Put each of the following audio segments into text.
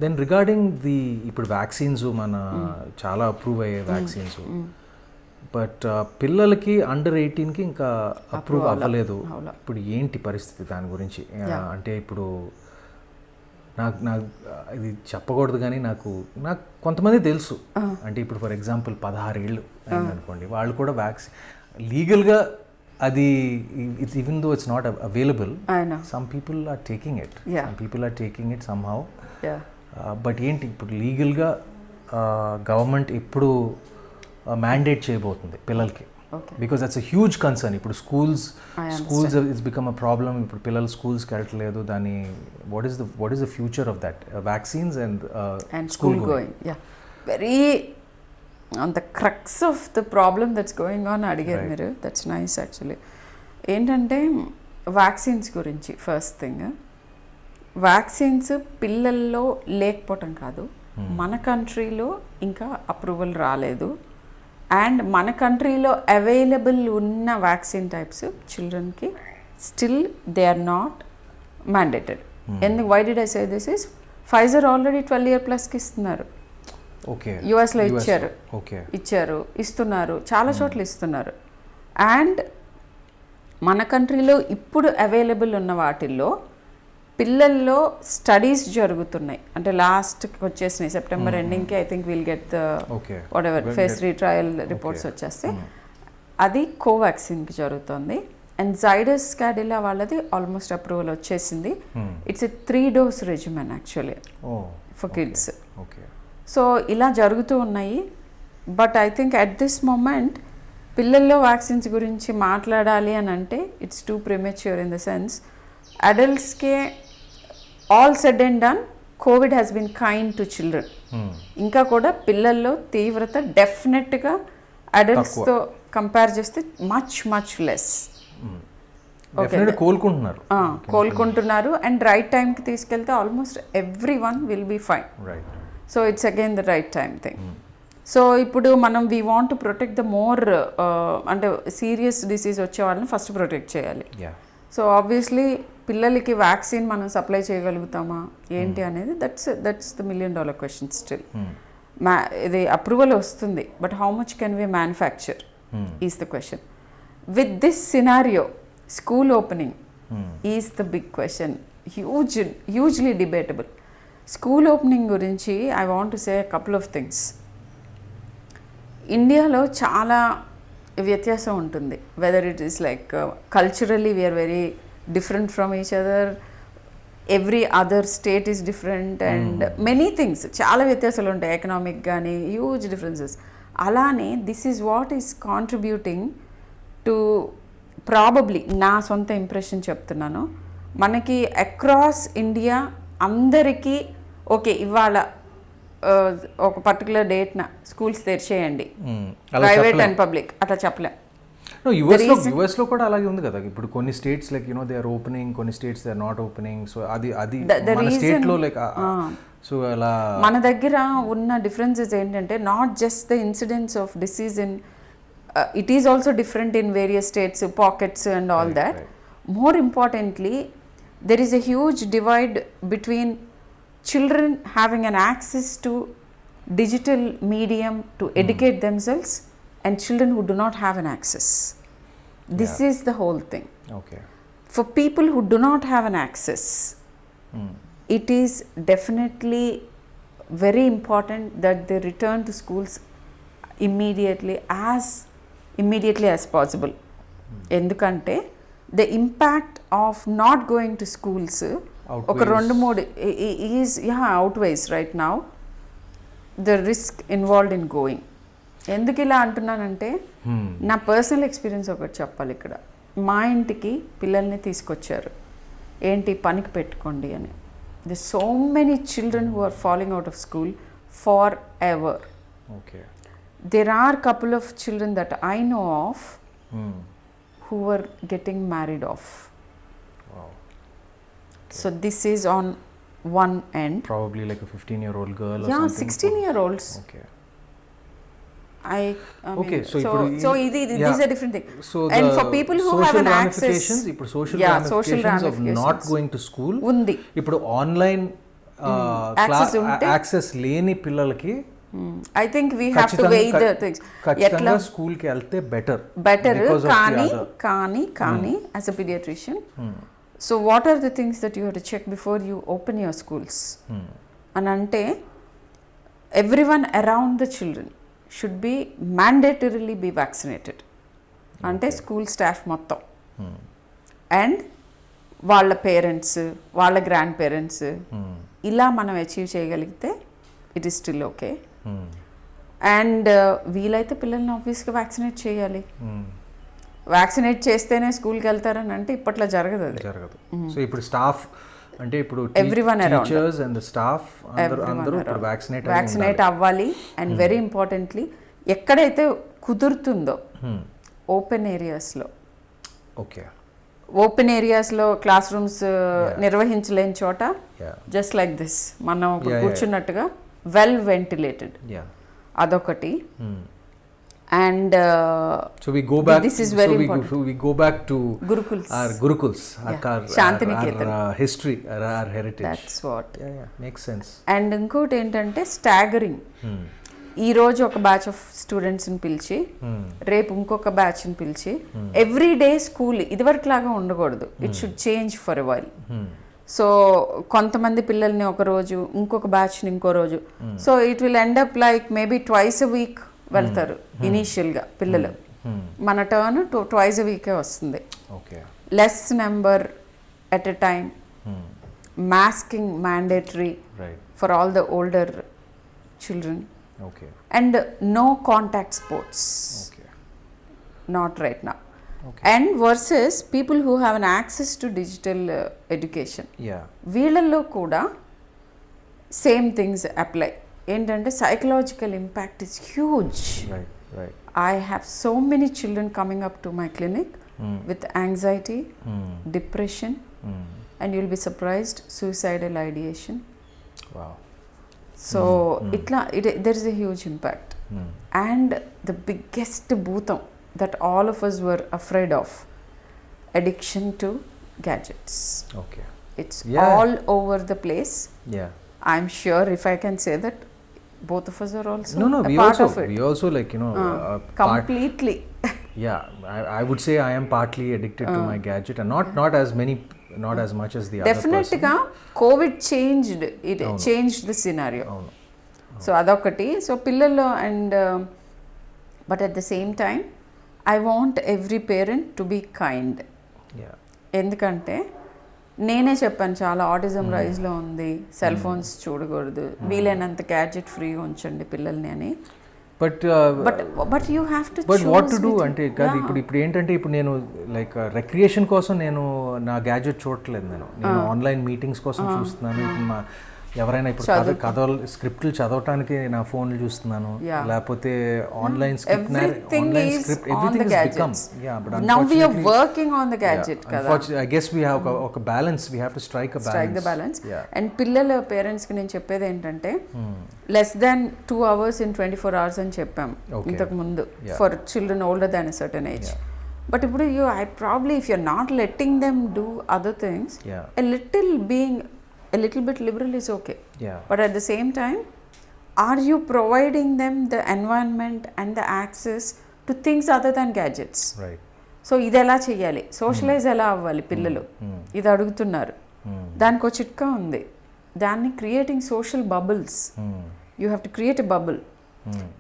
Then regarding the ఇప్పుడు vaccines మన చాలా అప్రూవ్ అయ్యే వ్యాక్సిన్స్, బట్ పిల్లలకి అండర్ 18కి ఇంకా అప్రూవ్ అవ్వలేదు. ఇప్పుడు ఏంటి పరిస్థితి దాని గురించి? అంటే ఇప్పుడు నాకు ఇది చెప్పకూడదు కానీ నాకు కొంతమంది తెలుసు. అంటే ఇప్పుడు ఫర్ ఎగ్జాంపుల్ 16 ఏళ్ళు అయిందనుకోండి, వాళ్ళు కూడా వ్యాక్సిన్ లీగల్గా అది even though it's not available, some people are taking it somehow. But ఏంటి ఇప్పుడు లీగల్గా గవర్నమెంట్ ఎప్పుడు మ్యాండేట్ చేయబోతుంది పిల్లలకి? Because that's a huge concern. ఇప్పుడు schools it's become a problem. ఇప్పుడు పిల్లలు స్కూల్స్కి వెళ్ళట్లేదు. దాని what is the future of that vaccines and school going? Very on the crux of the problem that's going on అడిగారు మీరు. That's nice actually. ఏంటంటే vaccines గురించి ఫస్ట్ థింగ్, వ్యాక్సిన్స్ పిల్లల్లో లేకపోవటం కాదు, మన కంట్రీలో ఇంకా అప్రూవల్ రాలేదు. అండ్ మన కంట్రీలో అవైలబుల్ ఉన్న వ్యాక్సిన్ టైప్స్ చిల్డ్రన్కి still they are not mandated. ఎందుకు? Why did I say this is, Pfizer already 12 year ప్లస్కి ఇస్తున్నారు. యుఎస్లో ఇచ్చారు, ఇస్తున్నారు, చాలా చోట్ల ఇస్తున్నారు. అండ్ మన కంట్రీలో ఇప్పుడు అవైలబుల్ ఉన్న వాటిల్లో పిల్లల్లో స్టడీస్ జరుగుతున్నాయి. అంటే లాస్ట్కి వచ్చేసినాయి, సెప్టెంబర్ ఎండింగ్కి I think will get the whatever phase 3 trial reports వచ్చేస్తే అది కోవాక్సిన్కి జరుగుతుంది. అండ్ జైడస్ క్యాడిలా వాళ్ళది ఆల్మోస్ట్ అప్రూవల్ వచ్చేసింది. It's a 3 dose regimen actually for kids. So ఇలా జరుగుతూ ఉన్నాయి. But I think at this moment పిల్లల్లో వ్యాక్సిన్స్ గురించి మాట్లాడాలి అని అంటే it's too premature in the sense, అడల్ట్స్కే all said and done Covid has been kind to children. ఇంకా కూడా పిల్లల్లో తీవ్రత డెఫినెట్గా అడల్ట్స్తో కంపేర్ చేస్తే మచ్ లెస్. కోలుకుంటున్నారు అండ్ రైట్ టైంకి తీసుకెళ్తే almost everyone will be fine. So it's again the right time thing. So ఇప్పుడు మనం we want to protect the more, అంటే సీరియస్ డిసీజ్ వచ్చే వాళ్ళని ఫస్ట్ ప్రొటెక్ట్ చేయాలి. సో ఆబ్వియస్లీ పిల్లలకి వ్యాక్సిన్ మనం సప్లై చేయగలుగుతామా ఏంటి అనేది that's the $1 million question still. ఇది అప్రూవల్ వస్తుంది, but how much can we manufacture is the question. With this scenario school opening is the big question, hugely debatable. School opening గురించి I want to say couple of things. ఇండియాలో చాలా వ్యత్యాసం ఉంటుంది. Whether it is like culturally we're very different from each other, every other state is different and many things, చాలా వ్యత్యాసాలు ఉంటాయి. Economic కానీ huge differences. అలానే this is what is contributing to probably, నా సొంత ఇంప్రెషన్ చెప్తున్నాను, మనకి అక్రాస్ ఇండియా అందరికీ ఓకే ఇవాళ ఒక పర్టికులర్ డేట్న స్కూల్స్ తెరిచేయండి, ప్రైవేట్ అండ్ పబ్లిక్ అట్లా చెప్పలేం. యుఎస్లో కూడా అలాగే ఉంది కదా. ఇప్పుడు కొన్ని states like they are opening, కొన్ని states they are not opening. So అది మన స్టేట్లో లైక్ సో అలా మన దగ్గర ఉన్న డిఫరెన్సెస్ ఏంటంటే not just the incidents of disease in it is also different in various states, pockets and all that. More importantly, there is a huge divide between children having an access to digital medium to educate themselves and children who do not have an access. This is the whole thing. For people who do not have an access, it is definitely very important that they return to schools immediately as possible. ఎందుకంటే the impact of not going to schools ఒక 2-3 is outweighs right now the risk involved in going. ఎందుకు ఇలా అంటున్నానంటే నా personal experience ఒకటి చెప్పాలి ఇక్కడ. మా ఇంటికి పిల్లల్ని తీసుకొచ్చారు, ఏంటి పనికి పెట్టుకోండి అని. The so many children who are following out of school forever. There are couple of children that I know of who were getting married off. Wow. So this is on one end. Probably like a 15-year-old girl or something. 16-year-olds. I mean, so this is a different thing. So and for people who have an access, ఇప్పుడు social ramifications of not going to school undi. ఇప్పుడు online access లేని పిల్లలకి I think we have to weigh the things. ఖచ్చితంగా స్కూల్కి వెళ్తే better కానీ as a paediatrician, so what are the things that you have to check before you open your schools అని అంటే, everyone around the children should be mandatorily be vaccinated. అంటే school staff మొత్తం and వాళ్ళ parents, వాళ్ళ grandparents, ఇలా మనం achieve చేయగలిగితే it is still okay. And వీలైతే పిల్లల్ని ఆబ్వియస్గా వ్యాక్సినేట్ చేయాలి. వ్యాక్సినేట్ చేస్తేనే స్కూల్కి వెళ్తారని అంటే ఇప్పట్లో జరగదు. అది జరగదు. సో ఇప్పుడు స్టాఫ్ అంటే ఇప్పుడు ఎవ్రీవన్ టీచర్స్ అండ్ స్టాఫ్ అందరూ ఇప్పుడు వ్యాక్సినేట్ అవ్వాలి. అండ్ వెరీ ఇంపార్టెంట్లీ ఎక్కడైతే కుదురుతుందో ఓపెన్ ఏరియాస్లో, ఓపెన్ ఏరియాస్లో క్లాస్ రూమ్స్ నిర్వహించలేని చోట జస్ట్ లైక్ దిస్ మనం కూర్చున్నట్టుగా వెల్ వెంటిలేటెడ్, అదొకటి. And so we go back, this is very so important. we go back to gurukuls, our Shantiniketan, history, our heritage. That's what. Yeah, makes sense. And ఇంకోటి ఏంటంటే staggering. ఈ రోజు ఒక batch of స్టూడెంట్స్ని పిలిచి రేపు ఇంకొక బ్యాచ్ని పిలిచి ఎవ్రీ డే స్కూల్ ఇదివరకులాగా ఉండకూడదు. It should change for a while. So కొంతమంది పిల్లల్ని ఒక రోజు, ఇంకొక బ్యాచ్ని ఇంకో రోజు, so it will end up like maybe twice a week వెళ్తారు ఇనీషియల్గా పిల్లలు. మన టర్న్ ట్వైస్ అ వీకే వస్తుంది. Less number at a time, masking mandatory for all the older children, and no contact sports, not right now. And versus people who have an access to digital education, వీళ్ళల్లో కూడా same things apply. ఏంటంటే psychological impact is huge. I have so many children coming up to my clinic with anxiety, depression, and you'll be surprised, suicidal ideation. Wow. So there is a huge impact. And the biggest bhutam that all of us were afraid of, addiction to gadgets. It's all over the place. I'm sure if I can say that both of us are also part of it. We also like, completely. I would say I am partly addicted to my gadget, and not as much as the other person. Definitely COVID changed the scenario. So adokati, so pillallo, and but at the same time I want every parent to be kind. ఎందుకంటే నేనే చెప్పాను చాలా autism రైజ్లో ఉంది, cell phones చూడకూడదు, వీలైనంత gadget ఫ్రీగా ఉంచండి పిల్లల్ని అని. But you have to but what to do అంటే కాదు. ఇప్పుడు ఏంటంటే ఇప్పుడు నేను లైక్ రిక్రియేషన్ కోసం నేను నా గ్యాడ్జెట్ చూడట్లేదు. నేను ఆన్లైన్ మీటింగ్స్ కోసం చూస్తున్నాను. ఇప్పుడు ఎవరైనా ఇప్పుడు కథలు స్క్రిప్ట్లు చదవటానికి నా ఫోన్లు చూస్తున్నాను, లేకపోతే online script everything is become now we are working on the gadget కదా. ఐ గెస్ వి హావ్ ఒక balance, we have to strike the balance. And పిల్లల పేరెంట్స్ కి నేను చెప్పేది ఏంటంటే less than 2 hours in 24 hours అని చెప్పాం ఇంతకు ముందు for children older than a certain age. But ఇప్పుడు if you're not letting them do other things, a little bit liberal is okay. But at the same time, are you providing them the environment and the access to things other than gadgets? So ఇది ఎలా చేయాలి, socialise ఎలా అవ్వాలి పిల్లలు, ఇది అడుగుతున్నారు. దానికి ఒక చిట్కా ఉంది, దాన్ని creating social bubbles. You have to create a bubble.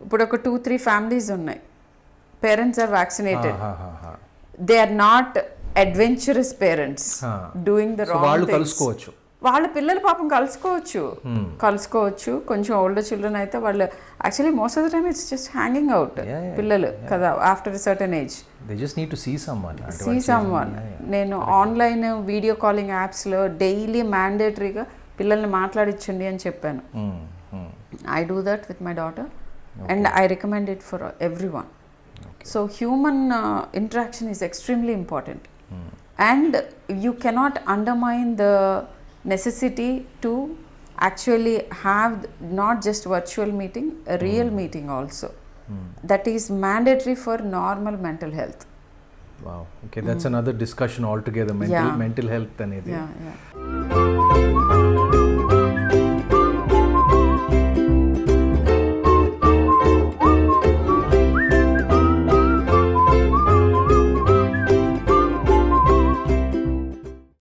ఇప్పుడు ఒక 2-3 ఫ్యామిలీస్ ఉన్నాయి, parents are vaccinated, they are not adventurous parents doing the wrong things. వాళ్ళ పిల్లలు పాపం కలుసుకోవచ్చు. కొంచెం ఓల్డర్ చిల్డ్రన్ అయితే వాళ్ళు actually most of the time it's just hanging out పిల్లలు కదా. After certain age they just need to see someone. నేను ఆన్లైన్ వీడియో కాలింగ్ యాప్స్లో డైలీ మ్యాండేటరీగా పిల్లల్ని మాట్లాడించండి అని చెప్పాను. I do that with my daughter and I recommend it for everyone. So human interaction is extremely important. And you cannot undermine the necessity to actually have not just virtual meeting, a real meeting also. That is mandatory for normal mental health. Wow. Okay, that's another discussion altogether. Mental health anedi.